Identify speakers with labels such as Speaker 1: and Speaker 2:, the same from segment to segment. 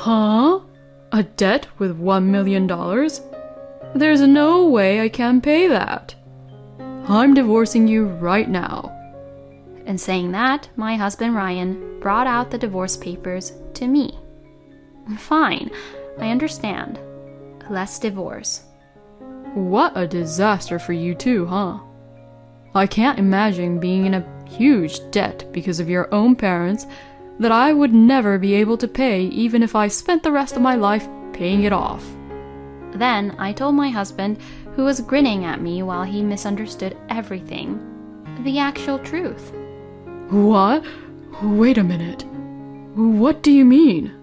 Speaker 1: Huh? A debt with $1 million? There's no way I can pay that. I'm divorcing you right now.
Speaker 2: And saying that, my husband Ryan brought out the divorce papers to me. Fine, I understand. Let's divorce.
Speaker 1: What a disaster for you too, huh? I can't imagine being in a huge debt because of your own parents that I would never be able to pay even if I spent the rest of my life paying it off.
Speaker 2: Then I told my husband, who was grinning at me while he misunderstood everything, the actual truth.
Speaker 1: What? Wait a minute. What do you mean?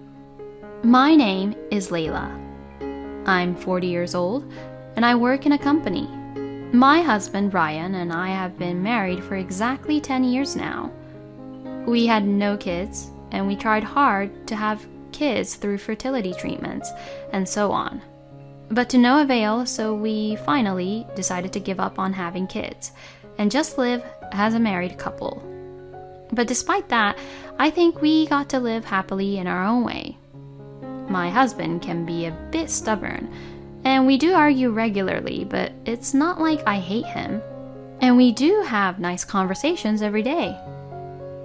Speaker 2: My name is Layla. I'm 40 years old, and I work in a company. My husband, Ryan, and I have been married for exactly 10 years now. We had no kids, and we tried hard to have kids through fertility treatments, and so on. But to no avail, so we finally decided to give up on having kids, and just live as a married couple. But despite that, I think we got to live happily in our own way. My husband can be a bit stubborn, and we do argue regularly, but it's not like I hate him. And we do have nice conversations every day.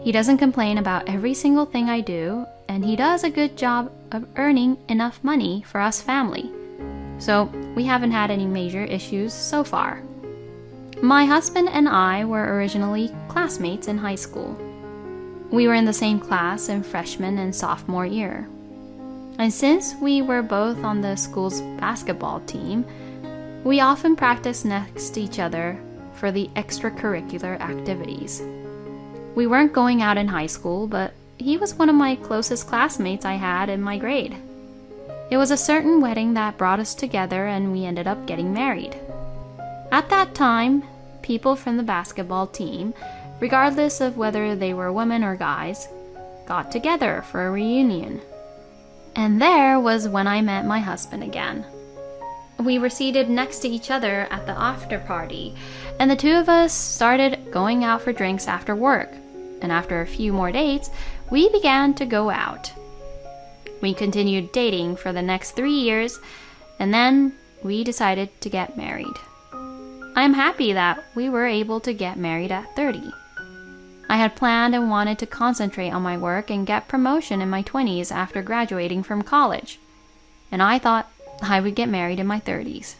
Speaker 2: He doesn't complain about every single thing I do, and he does a good job of earning enough money for us family. So we haven't had any major issues so far. My husband and I were originally classmates in high school. We were in the same class in freshman and sophomore year. And since we were both on the school's basketball team, we often practiced next to each other for the extracurricular activities. We weren't going out in high school, but he was one of my closest classmates I had in my grade. It was a certain wedding that brought us together, and we ended up getting married. At that time, people from the basketball team, regardless of whether they were women or guys, got together for a reunion. And there was when I met my husband again. We were seated next to each other at the after party, and the two of us started going out for drinks after work. And after a few more dates, we began to go out. We continued dating for the next 3 years, and then we decided to get married. I am happy that we were able to get married at 30. I had planned and wanted to concentrate on my work and get promotion in my 20s after graduating from college, and I thought I would get married in my 30s.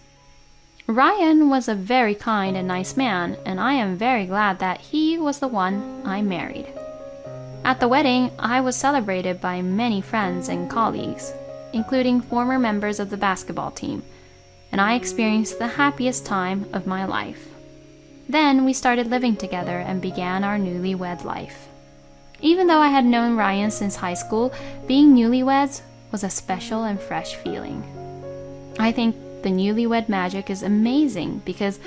Speaker 2: Ryan was a very kind and nice man, and I am very glad that he was the one I married. At the wedding, I was celebrated by many friends and colleagues, including former members of the basketball team, and I experienced the happiest time of my life. Then we started living together and began our newlywed life. Even though I had known Ryan since high school, being newlyweds was a special and fresh feeling. I think the newlywed magic is amazing because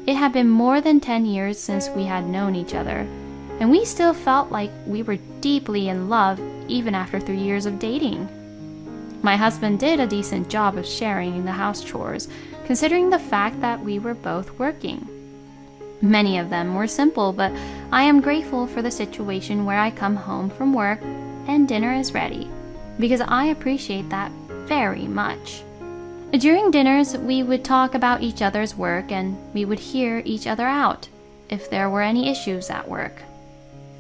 Speaker 2: it had been more than 10 years since we had known each other, and we still felt like we were deeply in love even after 3 years of dating. My husband did a decent job of sharing the house chores, considering the fact that we were both working. Many of them were simple, but I am grateful for the situation where I come home from work and dinner is ready, because I appreciate that very much. During dinners, we would talk about each other's work and we would hear each other out if there were any issues at work.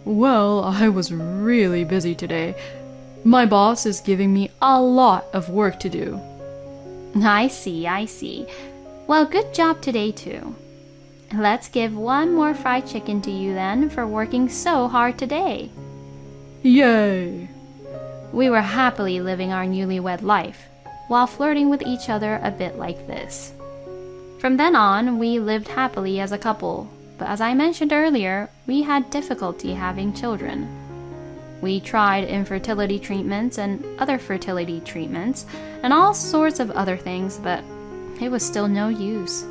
Speaker 1: Well, I was really busy today. My boss is giving me a lot of work to do.
Speaker 2: I see. Well, good job today too. Let's give one more fried chicken to you then for working so hard today.
Speaker 1: Yay!
Speaker 2: We were happily living our newlywed life, while flirting with each other a bit like this. From then on, we lived happily as a couple, but as I mentioned earlier, we had difficulty having children. We tried infertility treatments and other fertility treatments, and all sorts of other things, but it was still no use.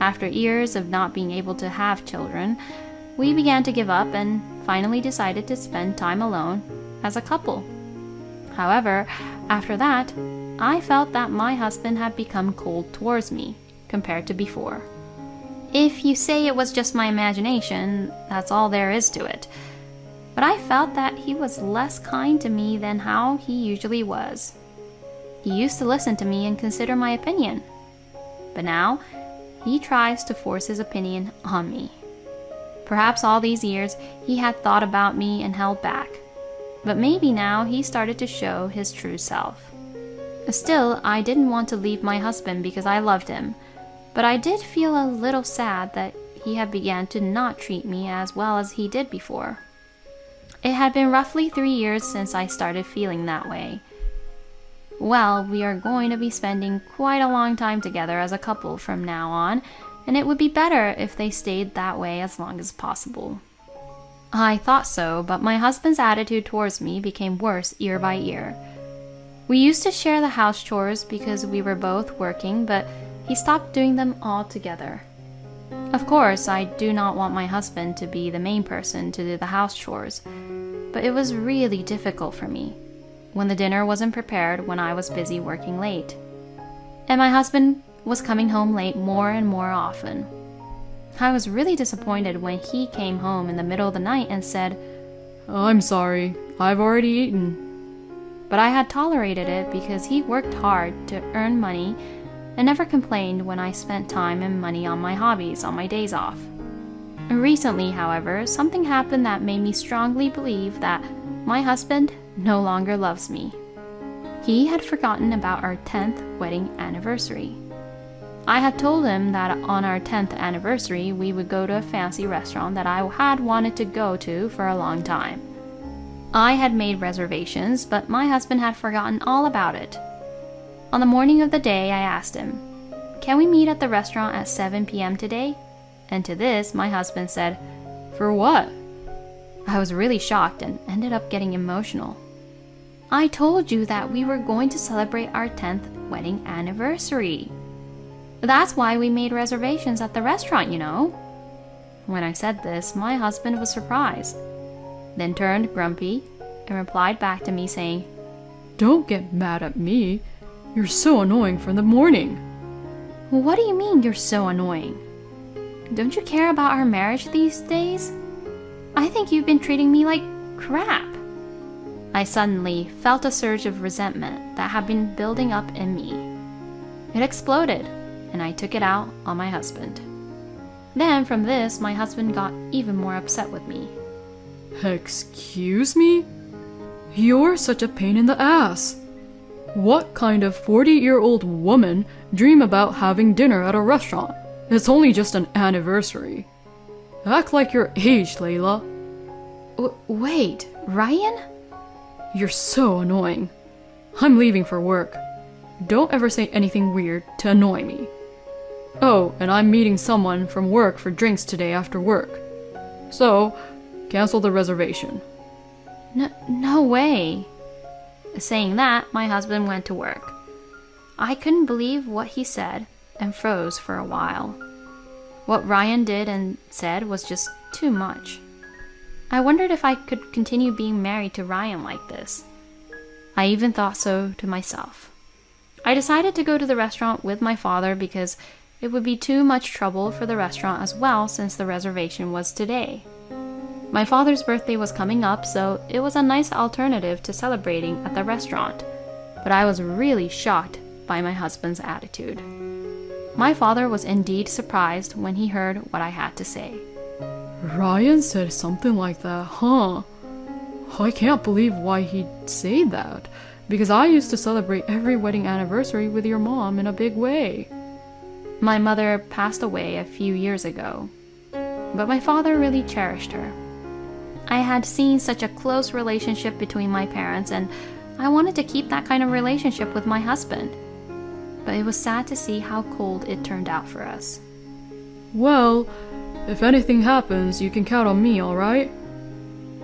Speaker 2: After years of not being able to have children, we began to give up and finally decided to spend time alone as a couple. However, after that, I felt that my husband had become cold towards me compared to before. If you say it was just my imagination, that's all there is to it. But I felt that he was less kind to me than how he usually was, He used to listen to me and consider my opinion. But now, he tries to force his opinion on me. Perhaps all these years he had thought about me and held back. But maybe now he started to show his true self. Still, I didn't want to leave my husband because I loved him. But I did feel a little sad that he had begun to not treat me as well as he did before. It had been roughly 3 years since I started feeling that way. Well, we are going to be spending quite a long time together as a couple from now on, and it would be better if they stayed that way as long as possible. I thought so, but my husband's attitude towards me became worse year by year. We used to share the house chores because we were both working, but he stopped doing them altogether. Of course, I do not want my husband to be the main person to do the house chores, but it was really difficult for me when the dinner wasn't prepared when I was busy working late. And my husband was coming home late more and more often. I was really disappointed when he came home in the middle of the night and said,
Speaker 1: "I'm sorry, I've already eaten."
Speaker 2: But I had tolerated it because he worked hard to earn money and never complained when I spent time and money on my hobbies on my days off. Recently, however, something happened that made me strongly believe that my husband no longer loves me. He had forgotten about our 10th wedding anniversary. I had told him that on our 10th anniversary we would go to a fancy restaurant that I had wanted to go to for a long time. I had made reservations, but my husband had forgotten all about it. On the morning of the day, I asked him, "Can we meet at the restaurant at 7 p.m. today?" And to this, my husband said,
Speaker 1: "For what?"
Speaker 2: I was really shocked and ended up getting emotional. "I told you that we were going to celebrate our 10th wedding anniversary. That's why we made reservations at the restaurant, you know." When I said this, my husband was surprised, then turned grumpy and replied back to me saying,
Speaker 1: "Don't get mad at me. You're so annoying from the morning."
Speaker 2: "What do you mean you're so annoying? Don't you care about our marriage these days? I think you've been treating me like crap." I suddenly felt a surge of resentment that had been building up in me. It exploded, and I took it out on my husband. Then from this, my husband got even more upset with me.
Speaker 1: "Excuse me? You're such a pain in the ass. What kind of 40-year-old woman dream about having dinner at a restaurant? It's only just an anniversary. Act like you're aged, Layla."
Speaker 2: Wait, Ryan?
Speaker 1: "You're so annoying. I'm leaving for work. Don't ever say anything weird to annoy me. Oh, and I'm meeting someone from work for drinks today after work. So, cancel the reservation."
Speaker 2: No way. Saying that, my husband went to work. I couldn't believe what he said and froze for a while. What Ryan did and said was just too much. I wondered if I could continue being married to Ryan like this. I even thought so to myself. I decided to go to the restaurant with my father because it would be too much trouble for the restaurant as well since the reservation was today. My father's birthday was coming up, so it was a nice alternative to celebrating at the restaurant, but I was really shocked by my husband's attitude. My father was indeed surprised when he heard what I had to say.
Speaker 1: "Ryan said something like that, huh? I can't believe why he'd say that, because I used to celebrate every wedding anniversary with your mom in a big way."
Speaker 2: My mother passed away a few years ago, but my father really cherished her. I had seen such a close relationship between my parents, and I wanted to keep that kind of relationship with my husband. But it was sad to see how cold it turned out for us.
Speaker 1: "Well, if anything happens, you can count on me, all right?"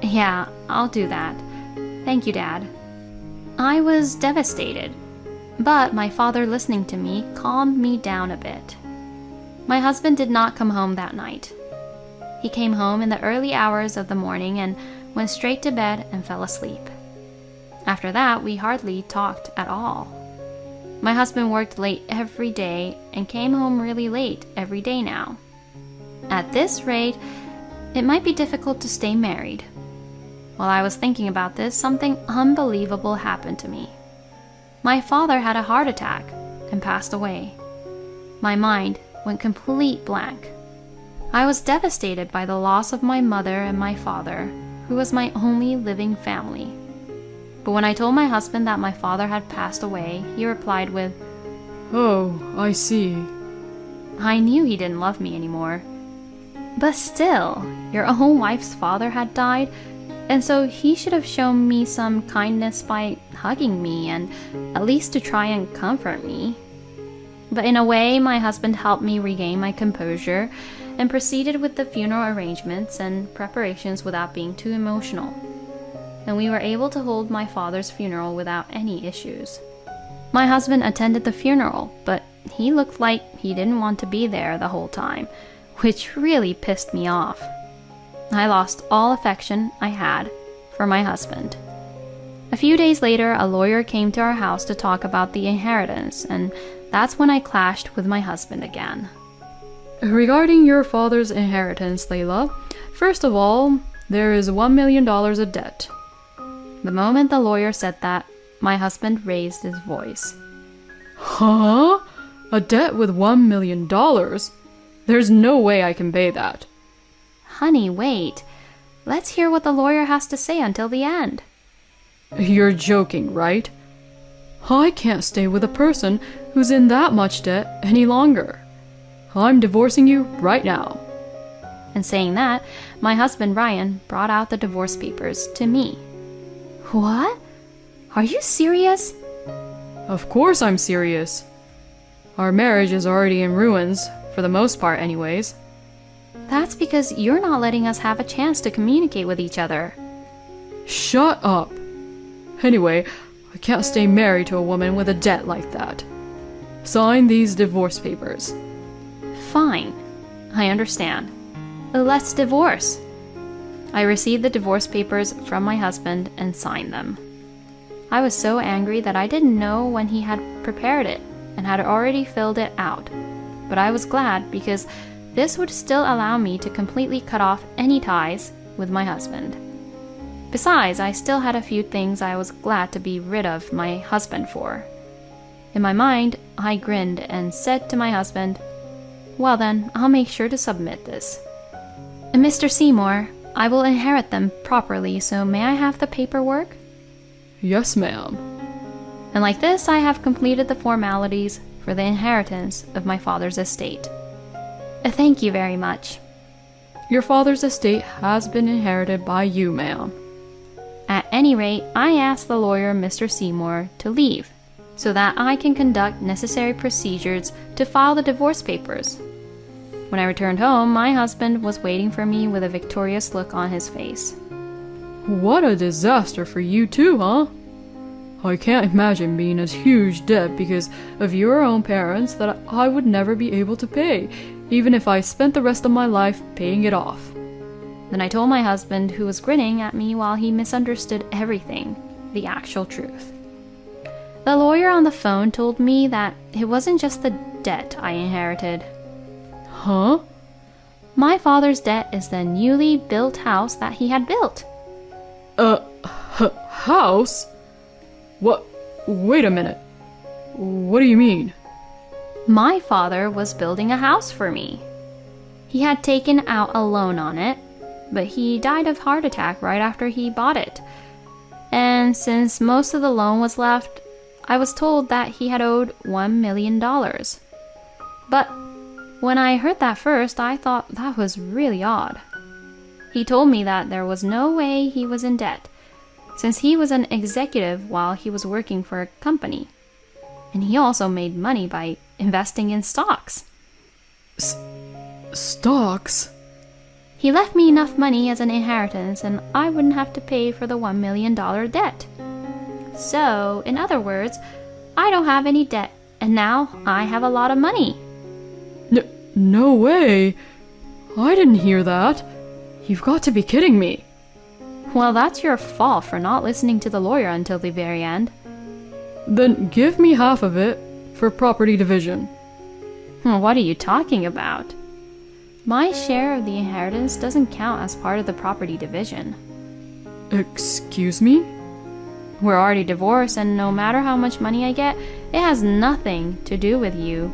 Speaker 2: "Yeah, I'll do that. Thank you, Dad." I was devastated, but my father listening to me calmed me down a bit. My husband did not come home that night. He came home in the early hours of the morning and went straight to bed and fell asleep. After that, we hardly talked at all. My husband worked late every day and came home really late every day now. At this rate, it might be difficult to stay married. While I was thinking about this, something unbelievable happened to me. My father had a heart attack and passed away. My mind went complete blank. I was devastated by the loss of my mother and my father, who was my only living family. But when I told my husband that my father had passed away, he replied with,
Speaker 1: "Oh, I see."
Speaker 2: I knew he didn't love me anymore. But still, your own wife's father had died, and so he should have shown me some kindness by hugging me and at least to try and comfort me. But in a way, my husband helped me regain my composure and proceeded with the funeral arrangements and preparations without being too emotional. And we were able to hold my father's funeral without any issues. My husband attended the funeral, but he looked like he didn't want to be there the whole time, which really pissed me off. I lost all affection I had for my husband. A few days later, a lawyer came to our house to talk about the inheritance, and that's when I clashed with my husband again.
Speaker 1: Regarding your father's inheritance, Layla, first of all, there is $1 million of debt.
Speaker 2: The moment the lawyer said that, my husband raised his voice.
Speaker 1: Huh? A debt with $1 million? There's no way I can pay that.
Speaker 2: Honey, wait. Let's hear what the lawyer has to say until the end.
Speaker 1: You're joking, right? I can't stay with a person who's in that much debt any longer. I'm divorcing you right now.
Speaker 2: And saying that, my husband Ryan brought out the divorce papers to me. What? Are you serious?
Speaker 1: Of course I'm serious. Our marriage is already in ruins, for the most part anyways.
Speaker 2: That's because you're not letting us have a chance to communicate with each other.
Speaker 1: Shut up. Anyway, I can't stay married to a woman with a debt like that. Sign these divorce papers.
Speaker 2: Fine. I understand. Let's divorce. I received the divorce papers from my husband and signed them. I was so angry that I didn't know when he had prepared it and had already filled it out. But I was glad because this would still allow me to completely cut off any ties with my husband. Besides, I still had a few things I was glad to be rid of my husband for. In my mind, I grinned and said to my husband, "Well then, I'll make sure to submit this. Mr. Seymour, I will inherit them properly, so may I have the paperwork?"
Speaker 1: Yes, ma'am.
Speaker 2: And like this, I have completed the formalities for the inheritance of my father's estate. Thank you very much.
Speaker 1: Your father's estate has been inherited by you, ma'am.
Speaker 2: At any rate, I asked the lawyer, Mr. Seymour, to leave, so that I can conduct necessary procedures to file the divorce papers. When I returned home, my husband was waiting for me with a victorious look on his face.
Speaker 1: What a disaster for you too, huh? I can't imagine being in a huge debt because of your own parents that I would never be able to pay, even if I spent the rest of my life paying it off.
Speaker 2: Then I told my husband, who was grinning at me while he misunderstood everything, the actual truth. The lawyer on the phone told me that it wasn't just the debt I inherited.
Speaker 1: Huh?
Speaker 2: My father's debt is the newly built house that he had built.
Speaker 1: House? What? Wait a minute. What do you mean?
Speaker 2: My father was building a house for me. He had taken out a loan on it, but he died of heart attack right after he bought it. And since most of the loan was left, I was told that he had owed $1 million. But when I heard that first, I thought that was really odd. He told me that there was no way he was in debt, since he was an executive while he was working for a company. And he also made money by investing in stocks.
Speaker 1: Stocks?
Speaker 2: He left me enough money as an inheritance, and I wouldn't have to pay for the $1 million debt. So, in other words, I don't have any debt, and now I have a lot of money.
Speaker 1: No way! I didn't hear that. You've got to be kidding me.
Speaker 2: Well, that's your fault for not listening to the lawyer until the very end.
Speaker 1: Then give me half of it for property division.
Speaker 2: What are you talking about? My share of the inheritance doesn't count as part of the property division.
Speaker 1: Excuse me?
Speaker 2: We're already divorced, and no matter how much money I get, it has nothing to do with you.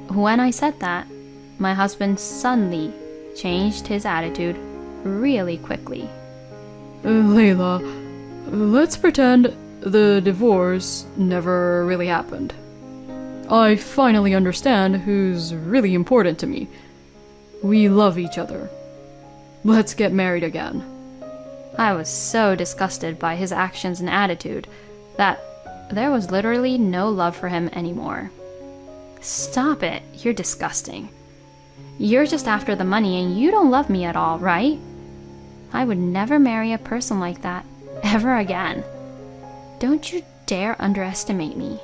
Speaker 2: When I said that, my husband suddenly changed his attitude really quickly.
Speaker 1: Layla, let's pretend the divorce never really happened. I finally understand who's really important to me. We love each other. Let's get married again.
Speaker 2: I was so disgusted by his actions and attitude that there was literally no love for him anymore. Stop it, you're disgusting. You're just after the money and you don't love me at all, right? I would never marry a person like that ever again. Don't you dare underestimate me.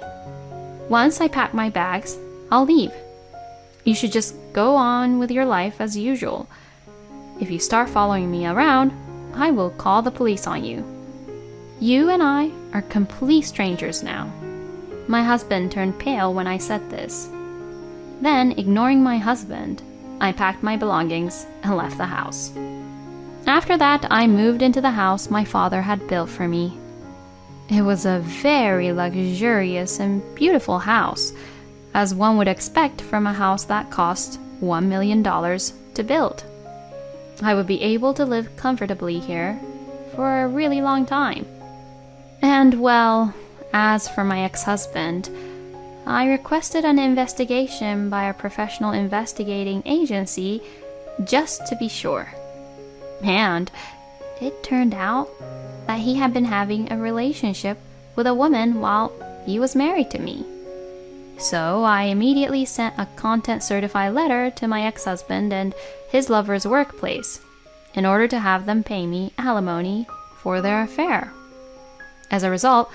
Speaker 2: Once I pack my bags, I'll leave. You should just go on with your life as usual. If you start following me around, I will call the police on you. You and I are complete strangers now. My husband turned pale when I said this. Then, ignoring my husband, I packed my belongings and left the house. After that, I moved into the house my father had built for me. It was a very luxurious and beautiful house, as one would expect from a house that cost $1 million to build. I would be able to live comfortably here for a really long time. And well, as for my ex-husband, I requested an investigation by a professional investigating agency just to be sure. And it turned out that he had been having a relationship with a woman while he was married to me. So I immediately sent a content certified letter to my ex-husband and his lover's workplace in order to have them pay me alimony for their affair. As a result,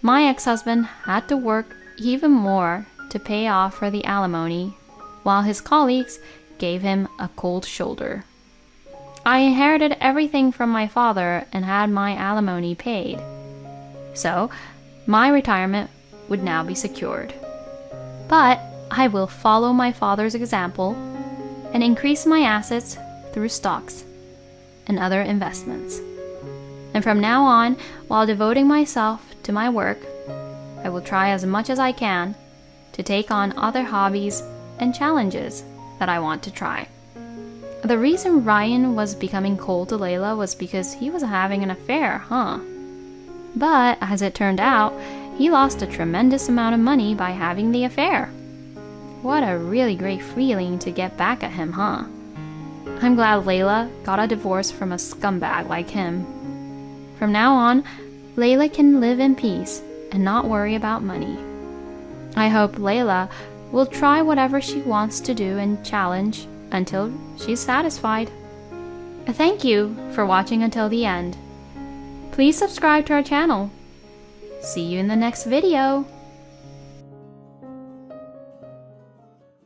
Speaker 2: my ex-husband had to work even more to pay off for the alimony, while his colleagues gave him a cold shoulder. I inherited everything from my father and had my alimony paid. So, my retirement would now be secured. But I will follow my father's example and increase my assets through stocks and other investments. And from now on, while devoting myself to my work, I will try as much as I can to take on other hobbies and challenges that I want to try. The reason Ryan was becoming cold to Layla was because he was having an affair, huh? But as it turned out, he lost a tremendous amount of money by having the affair. What a really great feeling to get back at him, huh? I'm glad Layla got a divorce from a scumbag like him. From now on, Layla can live in peace and not worry about money. I hope Layla will try whatever she wants to do and challenge until she's satisfied. Thank you for watching until the end. Please subscribe to our channel. See you in the next video.